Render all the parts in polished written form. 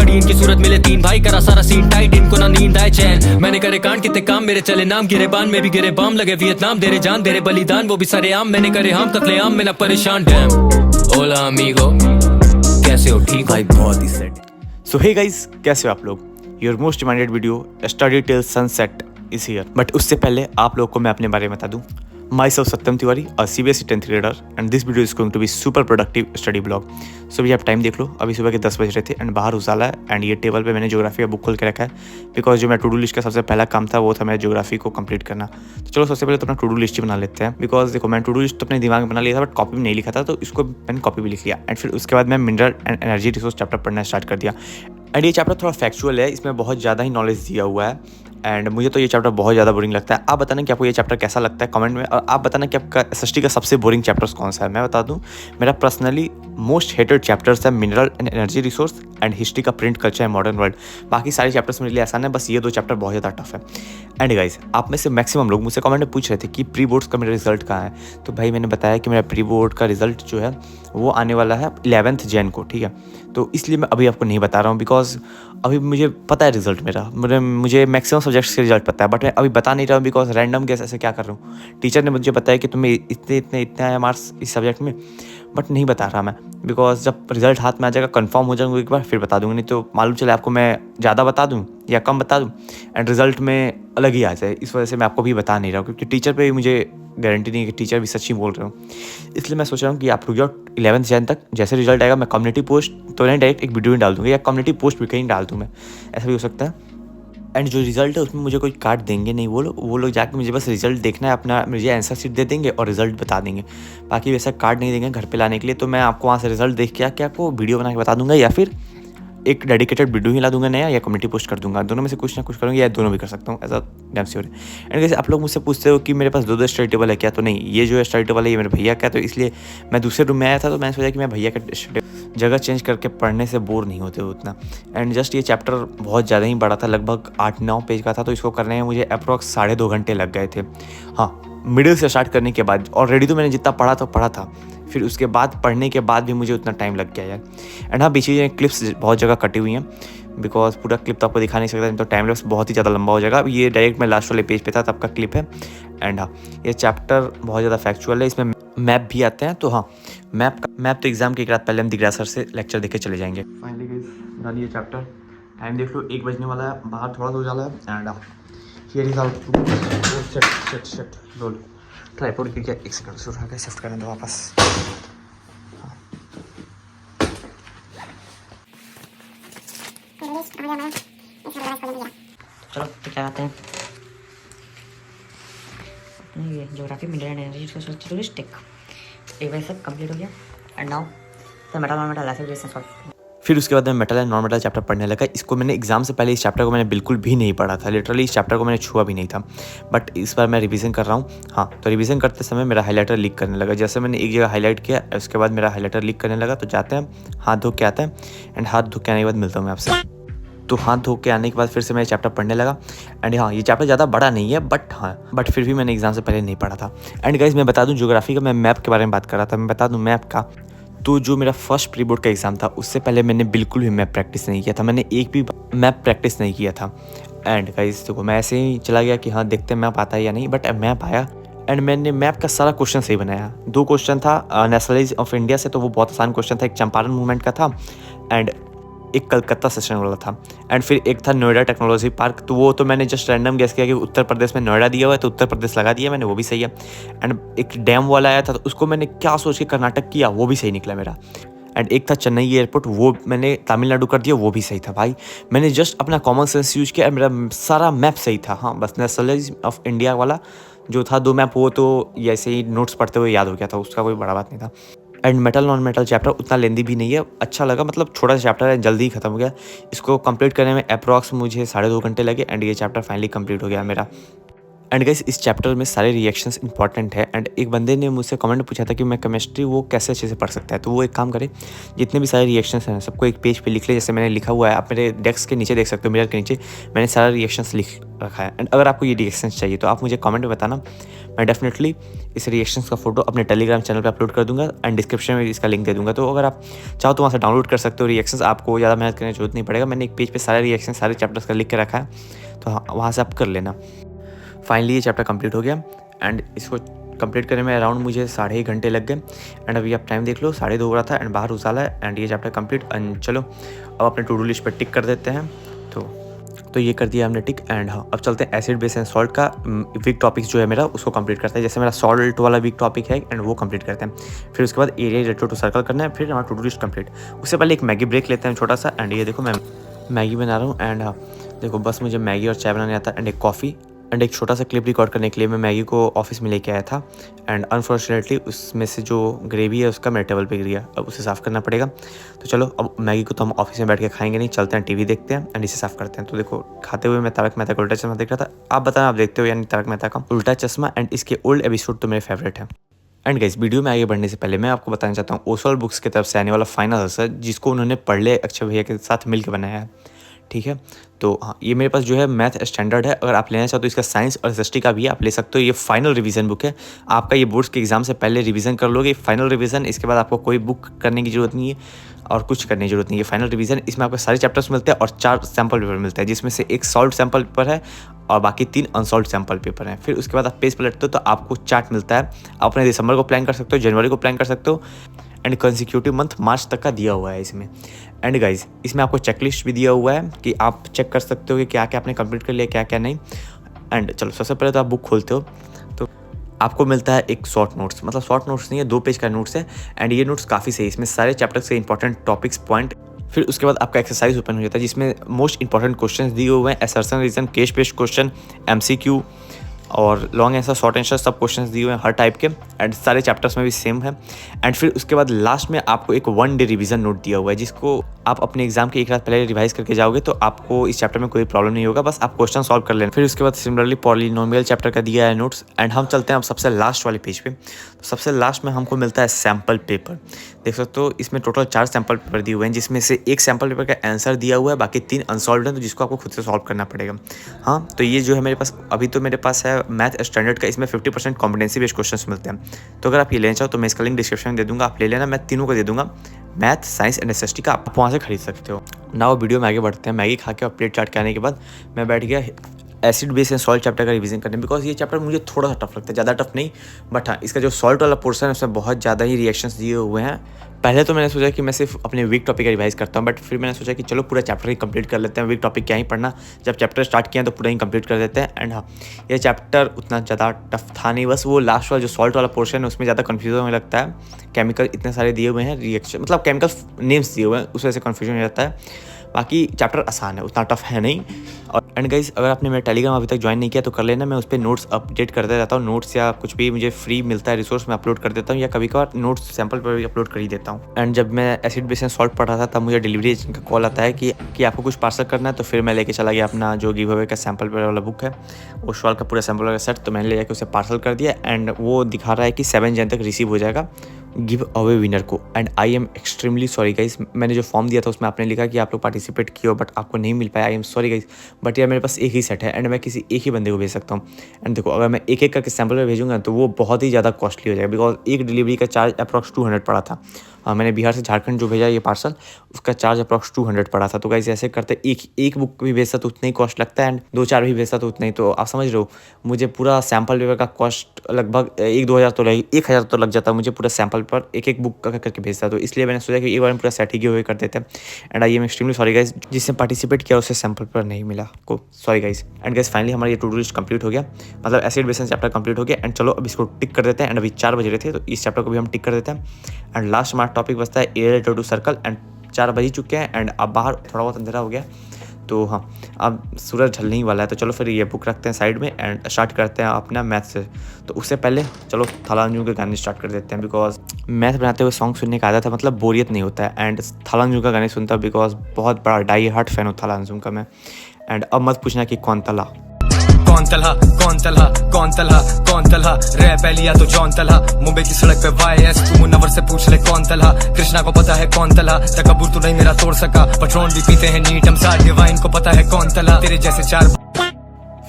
खड़ी इनकी सूरत मिले तीन भाई करा सारा सीन टाइट इनको ना नींद आए चैन मैंने करे कांड कितने काम मेरे चले नाम गिरे बान में भी गिरे बाम लगे वियतनाम दे रहे जान दे रहे बलिदान वो भी सरे आम मैंने करे हम कतले आम मैं ना परेशान डैम ओला अमीगो कैसे हो ठीक भाई बहुत ही सेट। सो हे गाइस कैसे हो आप लोग। Your most demanded video study till sunset is here. But उससे पहले आप लोग को मैं अपने बारे में बता दूं। Myself Satyam Tiwari a CBSE 10th grader and this video is going to be super productive study blog. So भी आप टाइम देख लो, अभी सुबह के 10 बज रहे थे एंड बाहर उजाला है एंड ये टेबल पे मैंने ज्योग्राफी का बुक खोल के रखा है बिकॉज जो मेरा टू डू लिस्ट का सबसे पहला काम था वो था मेरा ज्योग्राफी को कंप्लीट करना। तो चलो सबसे पहले तो अपना टू डू लिस्ट ही बना लेते हैं बिकॉज देखो मैं टू डू लिस्ट तो अपने दिमाग में बना लिया था बट कॉपी में नहीं लिखा था तो इसको मैंने कॉपी भी लिख लिया एंड फिर उसके बाद मैं mineral and energy resource chapter पढ़ना स्टार्ट कर दिया। एंड ये चैप्टर थोड़ा फैक्चुअल है, इसमें बहुत ज़्यादा ही नॉलेज दिया हुआ है एंड मुझे तो ये चैप्टर बहुत ज़्यादा बोरिंग लगता है। आप बताना कि आपको ये चैप्टर कैसा लगता है कमेंट में, और आप बताना कि आपका SST का सबसे बोरिंग चैप्टर्स कौन सा है। मैं बता दूं मेरा पर्सनली मोस्ट हेटेड चैप्टर्स है mineral and energy resource and history का print culture and modern world. बाकी सारे चैप्टर्स मेरे लिए आसान है, बस ये दो चैप्टर बहुत ज़्यादा टफ है। एंड गाइस आप में से मैक्सिमम लोग मुझसे कमेंट में पूछ रहे थे कि प्री बोर्ड्स का मेरा रिजल्ट कहाँ है। तो भाई मैंने बताया कि मेरा प्री बोर्ड का रिजल्ट जो है वो आने वाला है 11th जैन को, ठीक है। तो इसलिए मैं अभी आपको नहीं बता रहा हूँ बिकॉज अभी मुझे पता है रिजल्ट मेरा, मुझे मैक्सिमम सब्जेक्ट्स के रिजल्ट पता है बट मैं अभी बता नहीं रहा हूँ बिकॉज रैंडम गेस ऐसे क्या कर रहा हूँ। टीचर ने मुझे बताया कि तुम्हें इतने आए मार्क्स इस सब्जेक्ट में, बट नहीं बता रहा मैं बिकॉज जब रिजल्ट हाथ में आ जाएगा कंफर्म हो जाऊंगा एक बार फिर बता दूंगा। नहीं तो मालूम चले आपको मैं ज़्यादा बता दूं या कम बता दूं एंड रिजल्ट में अलग ही आ जाए, इस वजह से मैं आपको भी बता नहीं रहा हूँ क्योंकि टीचर पे भी मुझे गारंटी नहीं है कि टीचर भी सच ही बोल रहे हो। इसलिए मैं सोच रहा हूँ कि आप रुक जाओ 11th जैन तक, जैसे रिजल्ट आएगा मैं कम्युनिटी पोस्ट तो नहीं डायरेक्ट एक वीडियो में डाल दूँगा या कम्युनिटी पोस्ट भी कहीं डाल दूँ मैं, ऐसा भी हो सकता है। एंड जो रिजल्ट है उसमें मुझे कोई कार्ड देंगे नहीं वो लोग जाके मुझे बस रिजल्ट देखना है अपना, मुझे आंसर शीट दे देंगे और रिजल्ट बता देंगे। बाकी वैसा कार्ड नहीं देंगे घर पे लाने के लिए, तो मैं आपको वहाँ से रिजल्ट देख के आके आपको वीडियो बना के बता दूंगा या फिर एक डेडिकेटेड वीडियो ही ला दूंगा नया या कम्युनिटी पोस्ट कर दूंगा। दोनों में से कुछ ना कुछ करूँगा या दोनों भी कर सकता हूँ, ऐसा डैम श्योर है। एंड जैसे आप लोग मुझसे पूछते हो कि मेरे पास दो स्टडी टेबल है क्या, तो नहीं, ये जो स्टडी टेबल है ये मेरे भैया का है। तो इसलिए मैं दूसरे रूम में आया था तो मैंने सोचा कि मैं भैया का जगह चेंज करके पढ़ने से बोर नहीं होते उतना। एंड जस्ट ये चैप्टर बहुत ज़्यादा ही बड़ा था, लगभग 8-9 पेज का था, तो इसको करने में मुझे अप्रॉक्स 2.5 घंटे लग गए थे। हाँ, मिडिल से स्टार्ट करने के बाद ऑलरेडी तो मैंने जितना पढ़ा था फिर उसके बाद पढ़ने के बाद भी मुझे उतना टाइम लग गया यार। एंड हाँ, बीच में क्लिप्स बहुत जगह कटी हुई हैं बिकॉज पूरा क्लिप तो आपको दिखा नहीं सकता, नहीं तो टाइम लैप्स बहुत ही ज़्यादा लंबा हो जाएगा। ये डायरेक्ट मैं लास्ट वाले पेज पे था तब का क्लिप है। एंड हाँ, ये चैप्टर बहुत ज़्यादा फैक्चुअल है, इसमें मैप भी आते हैं। तो हाँ, मैप तो एग्जाम के एक रात पहले हम दिग्रा सर से लेक्चर देके चले जाएंगे। फाइनली गाइस डन ये चैप्टर। टाइम देख लो 1 बजने वाला है, बाहर थोड़ा सा उजाला है। And here is out set roll tripod की क्या 1 सेकंड से उठा के शिफ्ट करने दो वापस। चलो तो क्या कहते हैं ये geography mineral and energy resource टेक एक बार सब कंप्लीट हो गया। And now the metal non metal acid base and salt. फिर उसके बाद मैं metal and non metal chapter पढ़ने लगा। इसको मैंने एग्जाम से पहले इस चैप्टर को मैंने बिल्कुल भी नहीं पढ़ा था, लिटरली इस चैप्टर को मैंने छुआ भी नहीं था, बट इस बार मैं रिवीजन कर रहा हूँ। हाँ, तो रिवीजन करते समय मेरा हाईलाइटर लीक करने लगा। जैसे मैंने एक जगह हाईलाइट किया उसके बाद मेरा हाईलाइटर लीक करने लगा। तो जाते हैं, हाथ धो के आते हैं एंड हाथ धो के आने के बाद मिलता हूँ मैं आपसे। तो हाथ धो के आने के बाद फिर से मैं चैप्टर पढ़ने लगा। एंड हाँ, ये चैप्टर ज़्यादा बड़ा नहीं है बट फिर भी मैंने एग्जाम से पहले नहीं पढ़ा था। एंड गाइस मैं बता दूँ ज्योग्राफी का मैं मैप के बारे में बात कर रहा था, मैं बता दूँ मैप का। तो जो मेरा फर्स्ट प्री बोर्ड का एग्ज़ाम था उससे पहले मैंने बिल्कुल भी मैप प्रैक्टिस नहीं किया था, मैंने एक भी मैप प्रैक्टिस नहीं किया था। एंड गाइस देखो मैं ऐसे ही चला गया कि हाँ देखते हैं मैप आता है या नहीं, बट मैप आया एंड मैंने मैप का सारा क्वेश्चन सही बनाया। 2 क्वेश्चन था नेशनलाइज ऑफ इंडिया से, तो वो बहुत आसान क्वेश्चन था। एक चंपारण मूवमेंट का था एंड एक कलकत्ता सेशन वाला था। एंड फिर एक था नोएडा टेक्नोलॉजी पार्क, तो वो तो मैंने जस्ट रैंडम गेस किया कि उत्तर प्रदेश में नोएडा दिया हुआ है तो उत्तर प्रदेश लगा दिया मैंने, वो भी सही है। एंड एक डैम वाला आया था तो उसको मैंने क्या सोच के कर्नाटक किया, वो भी सही निकला मेरा। एंड एक था चेन्नई एयरपोर्ट, वो मैंने तमिलनाडु कर दिया, वो भी सही था। भाई मैंने जस्ट अपना कॉमन सेंस यूज किया, मेरा सारा मैप सही था। हाँ, बस नेशनलाइज ऑफ इंडिया वाला जो था 2 मैप वो तो ऐसे ही नोट्स पढ़ते हुए याद हो गया था, उसका कोई बड़ा बात नहीं था। And metal non metal chapter उतना लेंदी भी नहीं है, अच्छा लगा, मतलब छोटा सा चैप्टर है, जल्दी ही खत्म हो गया। इसको कंप्लीट करने में अप्रॉक्स मुझे 2.5 घंटे लगे एंड ये चैप्टर फाइनली कंप्लीट हो गया मेरा। एंड गाइस इस चैप्टर में सारे रिएक्शंस इंपॉर्टेंट है। एंड एक बंदे ने मुझसे कमेंट पूछा था कि मैं केमिस्ट्री वो कैसे अच्छे से पढ़ सकता है। तो वो एक काम करे, जितने भी सारे रिएक्शंस हैं सबको एक पेज पे लिख ले, जैसे मैंने लिखा हुआ है, आप मेरे डेस्क के नीचे देख सकते हो, मिरर के नीचे मैंने सारा रिएक्शंस लिख रखा है। एंड अगर आपको ये रिएक्शंस चाहिए तो आप मुझे कमेंट में बताना, मैं डेफिनेटली इस रिएक्शंस का फोटो अपने टेलीग्राम चैनल पे अपलोड कर दूंगा एंड डिस्क्रिप्शन में इसका लिंक दे दूंगा। तो अगर आप चाहो तो वहाँ से डाउनलोड कर सकते हो रिएक्शंस, आपको ज़्यादा मेहनत करने की जरूरत नहीं पड़ेगा। मैंने एक पेज पे सारे रिएक्शन सारे चैप्टर्स का लिख के रखा है, तो वहाँ से आप कर लेना। फाइनली ये चैप्टर कंप्लीट हो गया एंड इसको कंप्लीट करने में अराउंड मुझे 1.5 घंटे लग गए। एंड अभी आप टाइम देख लो 2:30 हो रहा था एंड बाहर उजाला है एंड ये चैप्टर कंप्लीट। एंड चलो अब अपने टू डू लिस्ट पर टिक कर देते हैं। तो ये कर दिया हमने टिक। एंड हाँ, अब चलते हैं एसिड बेस एंड सॉल्ट का वीक टॉपिक जो है मेरा, उसको कंप्लीट करते हैं। जैसे मेरा सॉल्ट वाला वीक टॉपिक है एंड वो कंप्लीट करते हैं। फिर उसके बाद एरिया रिलेटेड टू सर्कल करना है, फिर हमारा टू डू लिस्ट कंप्लीट। उससे पहले एक मैगी ब्रेक लेते हैं छोटा सा। एंड ये देखो मैं मैगी बना रहा हूँ एंड हाँ देखो बस मुझे मैगी और चाय बनाने आता है एंड एक कॉफ़ी एंड एक छोटा सा क्लिप रिकॉर्ड करने के लिए मैं मैगी को ऑफिस में लेके आया था। एंड अनफॉर्चुनेटली उसमें से जो ग्रेवी है उसका मेरे टेबल पे गिर गया, अब उसे साफ़ करना पड़ेगा। तो चलो अब मैगी को तो हम ऑफिस में बैठ के खाएंगे नहीं, चलते हैं टीवी देखते हैं एंड इसे साफ़ करते हैं। तो देखो खाते हुए मैं तारक मेहता का उल्टा चश्मा देख रहा था। आप बताना आप देखते हो या नहीं तारक मेहता का उल्टा चश्मा, एंड इसके ओल्ड एपिसोड तो मेरे फेवरेट है। एंड गाइस वीडियो में आगे बढ़ने से पहले मैं आपको बताना चाहता हूँ ओसवाल बुक्स की तरफ से आने वाला फाइनल आंसर, जिसको उन्होंने पढ़ले अक्षय भैया के साथ मिलकर बनाया है, ठीक है। तो हाँ ये मेरे पास जो है मैथ स्टैंडर्ड है, अगर आप लेना चाहो तो इसका साइंस और एसएसटी का भी आप ले सकते हो। ये फाइनल रिवीजन बुक है, आपका ये बोर्ड्स के एग्जाम से पहले रिवीजन कर लोगे, फाइनल रिवीजन। इसके बाद आपको कोई बुक करने की जरूरत नहीं है और कुछ करने की जरूरत नहीं है, फाइनल रिवीजन। इसमें आपको सारे चैप्टर्स मिलते हैं और 4 सैम्पल पेपर मिलते हैं, जिसमें से एक सॉल्व सैम्पल पेपर है और बाकी 3 अनसॉल्व सैम्पल पेपर हैं। फिर उसके बाद आप पेज पलटते हो तो आपको चार्ट मिलता है, आप अपने दिसंबर को प्लान कर सकते हो, जनवरी को प्लान कर सकते हो एंड कंसिक्यूटिव मंथ मार्च तक का दिया हुआ है इसमें। एंड गाइज इसमें आपको चेकलिस्ट भी दिया हुआ है कि आप चेक कर सकते हो कि क्या क्या आपने कंप्लीट कर लिया, क्या क्या नहीं। एंड चलो सबसे पहले तो आप बुक खोलते हो तो आपको मिलता है एक शॉर्ट नोट्स, मतलब शॉर्ट नोट्स नहीं है, 2 पेज का नोट्स है। एंड ये नोट्स काफ़ी सही, इसमें सारे चैप्टर से इंपॉर्टेंट टॉपिक्स पॉइंट। फिर उसके बाद आपका एक्सरसाइज ओपन हो जाता है जिसमें मोस्ट इंपॉर्टेंट क्वेश्चन दिए हुए हैं, assertion reason, case based question, MCQ और लॉन्ग आंसर, शॉर्ट आंसर, सब क्वेश्चंस दिए हुए हैं हर टाइप के। एंड सारे चैप्टर्स में भी सेम है। एंड फिर उसके बाद लास्ट में आपको एक 1 डे रिवीजन नोट दिया हुआ है, जिसको आप अपने एग्जाम के एक रात पहले रिवाइज करके जाओगे तो आपको इस चैप्टर में कोई प्रॉब्लम नहीं होगा, बस आप क्वेश्चन सॉल्व कर लेना। फिर उसके बाद सिमिलरली पॉलिनोमियल चैप्टर का दिया है नोट्स। एंड हम चलते हैं अब सबसे लास्ट वाले पेज पे। तो सबसे लास्ट में हमको मिलता है सैम्पल पेपर, देख सकते हो इसमें टोटल 4 सैम्पल पेपर दिए हुए हैं, जिसमें से एक सैम्पल पेपर का आंसर दिया हुआ है, बाकी 3 अनसॉल्व है, तो जिसको आपको खुद से सॉल्व करना पड़ेगा। हाँ तो ये जो है मेरे पास अभी तो मेरे पास है मैथ स्टैंडर्ड का, इसमें 50% कॉम्पिटेंसी बेस्ड क्वेश्चन मिलते हैं। तो अगर आप ये लेना चाहो तो मैं इसका लिंक डिस्क्रिप्शन में दे दूंगा, आप ले लेना। मैं तीनों को दे दूंगा, मैथ, साइंस एंड एसएसटी का, आप वहाँ से खरीद सकते हो ना। वो वीडियो में आगे बढ़ते हैं। मैगी खा के और प्लेट चाट के आने के बाद मैं बैठ गया acid base and salt chapter का रिवीजन करने, बिकॉज ये चैप्टर मुझे थोड़ा सा टफ लगता है, ज़्यादा टफ नहीं, बट हाँ इसका जो सॉल्ट वाला पोर्शन है उसमें बहुत ज़्यादा ही रिएक्शंस दिए हुए हैं। पहले तो मैंने सोचा कि मैं सिर्फ अपने वीक टॉपिक का रिवाइज करता हूँ, बट फिर मैंने सोचा कि चलो पूरा चैप्टर ही कंप्लीट कर लेते हैं, वीक टॉपिक क्या ही पढ़ना, जब चैप्टर स्टार्ट किया तो पूरा ही कंप्लीट कर देते हैं। एंड हाँ ये चैप्टर उतना ज़्यादा टफ था नहीं, बस वो लास्ट वाला जो सॉल्ट वाला पोर्शन है उसमें ज़्यादा कन्फ्यूजन होने लगता है। केमिकल इतने सारे दिए हुए हैं, रिएक्शन मतलब केमिकल नेम्स दिए हुए हैं, उस वजह से कन्फ्यूजन हो जाता है। बाकी चैप्टर आसान है, उतना टफ है नहीं। और एंड गाइस अगर आपने मेरा टेलीग्राम अभी तक ज्वाइन नहीं किया तो कर लेना, मैं उस पर नोट्स अपडेट करते रहता हूँ। नोट्स या कुछ भी मुझे फ्री मिलता है रिसोर्स, मैं अपलोड कर देता हूँ, या कभी कभार नोट्स सैम्पल पर भी अपलोड कर ही देता हूँ। एंड जब मैं एसिड बेस एंड सॉल्ट पढ़ रहा था तब मुझे डिलीवरी एजेंट का कॉल आता है कि आपको कुछ पार्सल करना है, तो फिर मैं लेके चला गया अपना जो गिव अवे का सैम्पल पेपर वाला बुक है, वो सॉल का पूरा सैम्पल वाला सेट, तो मैंने ले जाकर उसे पार्सल कर दिया। एंड वो दिखा रहा है कि 7 जन तक रिसीव हो जाएगा गिव अवे विनर को। And I am extremely sorry guys, मैंने जो फॉर्म दिया था उसमें आपने लिखा कि आप लोग पार्टिसिपेट किए हो बट आपको नहीं मिल पाया, I am sorry guys, but यार मेरे पास एक ही सेट है एंड मैं किसी एक ही बंदे को भेज सकता हूँ। एंड देखो अगर मैं एक एक करके सैम्पल में भेजूंगा तो वो बहुत ही ज़्यादा कॉस्टली हो जाएगा, बिकॉज एक डिलीवरी का चार्ज अप्रॉक्स 200 पड़ा था। मैंने बिहार से झारखंड जो भेजा ये पार्सल, उसका चार्ज अप्रॉक्स 200 पड़ा था। तो गाइस ऐसे करते एक बुक भी भेजता तो उतना ही कॉस्ट लगता है, एंड 2-4 भी भेजता तो उतना ही। तो आप समझ रहे हो मुझे पूरा सैम्पल पेपर का कॉस्ट लगभग 1-2 हज़ार तो लगे, 1 हज़ार तो लग जाता मुझे पूरा सैम्पल पर एक बुक करके भेजता। तो इसलिए मैंने सोचा कि एक बार में पूरा सेट ही गिव अवे कर देते हैं। And I am extremely sorry guys, जिसने पार्टिसिपेट किया उसे सैम्पल पर नहीं मिला को, sorry guys. And guys finally हमारा ये टू डू लिस्ट कंप्लीट हो गया, मतलब एसिड बेस चैप्टर कंप्लीट हो गया। एंड चलो अब इसको टिक कर देते हैं। एंड अभी 4 बज रहे थे तो इस चैप्टर को भी हम टिक कर देते हैं। एंड लास्ट हमारा टॉपिक बचता है area related to circle. And 4 बज ही चुके हैं एंड अब बाहर थोड़ा बहुत अंधेरा हो गया, तो हाँ अब सूरज ढलने ही वाला है। तो चलो फिर ये बुक रखते हैं साइड में एंड स्टार्ट करते हैं अपना मैथ से। तो उससे पहले चलो थालांजू के गाने स्टार्ट कर देते हैं, बिकॉज मैथ बनाते हुए सॉन्ग सुनने का आदत है, मतलब बोरियत नहीं होता है। एंड थालांजू का गाने सुनता बिकॉज बहुत बड़ा डाई हार्ट फैन हूँ थालांजू का मैं। एंड अब मत पूछना कि कौन तला कौन तलहा कौन तलहा कौन तलहा कौन तलहा रैप है लिया तो जॉन तलहा मुंबई की सड़क पे YS तू मुनव्वर से पूछ ले कौन तलहा कृष्णा को पता है कौन तलहा तकब्बुर तो नहीं मेरा तोड़ सका पट्रोन भी पीते हैं नीट हम साथ डिवाइन को पता है कौन तलहा तेरे जैसे चार।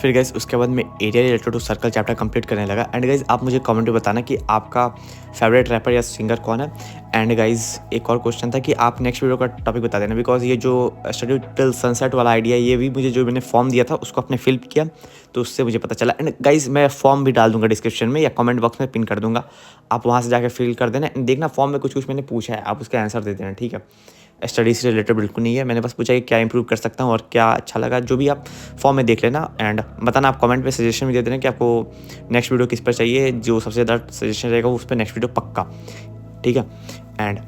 फिर गाइज उसके बाद मैं area related to circle chapter complete करने लगा। एंड गाइज आप मुझे कमेंट में बताना कि आपका फेवरेट रैपर या सिंगर कौन है। एंड गाइज एक और क्वेश्चन था कि आप नेक्स्ट वीडियो का टॉपिक बता देना, बिकॉज ये जो स्टडी टिल सनसेट वाला आइडिया ये भी मुझे जो मैंने फॉर्म दिया था उसको आपने फिल किया तो उससे मुझे पता चला। एंड गाइज मैं फॉर्म भी डाल दूंगा डिस्क्रिप्शन में या कमेंट बॉक्स में पिन कर दूंगा, आप वहाँ से जाकर फिल कर देना। एंड देखना फॉर्म में कुछ कुछ मैंने पूछा है, आप उसका आंसर दे देना, ठीक है। स्टडी से रिलेटेड बिल्कुल नहीं है, मैंने बस पूछा कि क्या इंप्रूव कर सकता हूँ और क्या अच्छा लगा, जो भी आप फॉर्म में देख लेना। एंड बताना, आप कमेंट में सजेशन भी दे देना कि आपको नेक्स्ट वीडियो किस पर चाहिए, जो सबसे ज़्यादा सजेशन रहेगा उस पर नेक्स्ट वीडियो पक्का, ठीक है। एंड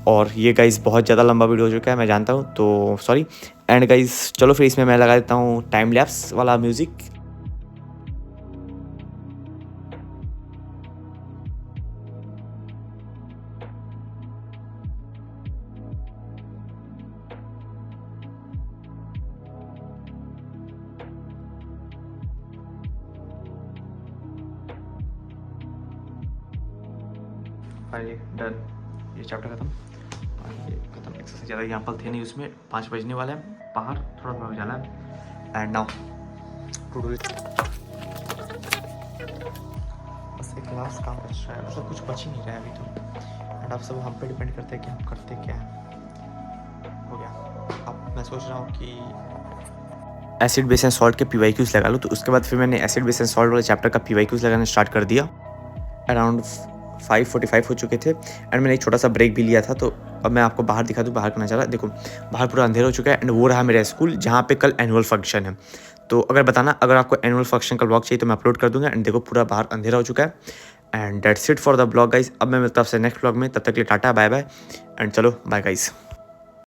और ये गाइज़ बहुत ज़्यादा लंबा वीडियो हो चुका है मैं जानता हूँ, तो सॉरी। एंड गाइज़ चलो फिर इसमें मैं लगा देता हूँ टाइम लैप्स वाला म्यूज़िक। फाइनली डन, ये चैप्टर खत्म और ये खत्म। एक से ज़्यादा एग्जाम्पल थे नहीं उसमें, 5 बजने वाले हैं, बाहर थोड़ा थोड़ा जाना है। And now to do it, बस एक लास्ट काम बच रहा है, मतलब कुछ बच ही नहीं रहा है अभी तो। एंड आप सब हम पे डिपेंड करते हैं कि हम करते क्या है। हो गया। अब मैं सोच रहा हूँ कि एसिड बेस एंड सॉल्ट के PYQs लगा लूँ, तो उसके बाद फिर मैंने एसिड बेस एंड सॉल्ट वाले चैप्टर का PYQs लगाना स्टार्ट कर दिया। अराउंड 5:45 हो चुके थे एंड मैंने एक छोटा सा ब्रेक भी लिया था। तो अब मैं आपको बाहर दिखा दूँ, बाहर का नज़ारा देखो, बाहर पूरा अंधेरा हो चुका है। एंड वो रहा मेरा स्कूल जहाँ पे कल एनुअल फंक्शन है। तो अगर बताना, अगर आपको एनुअल फंक्शन का ब्लॉग चाहिए तो मैं अपलोड कर दूँगा। एंड देखो पूरा बाहर अंधेरा हो चुका है। And that's it for the blog guys. अब मैं मिलता हूँ आपसे नेक्स्ट ब्लॉग में, तब तक के लिए टाटा बाय बाय। एंड चलो बाय गाइज।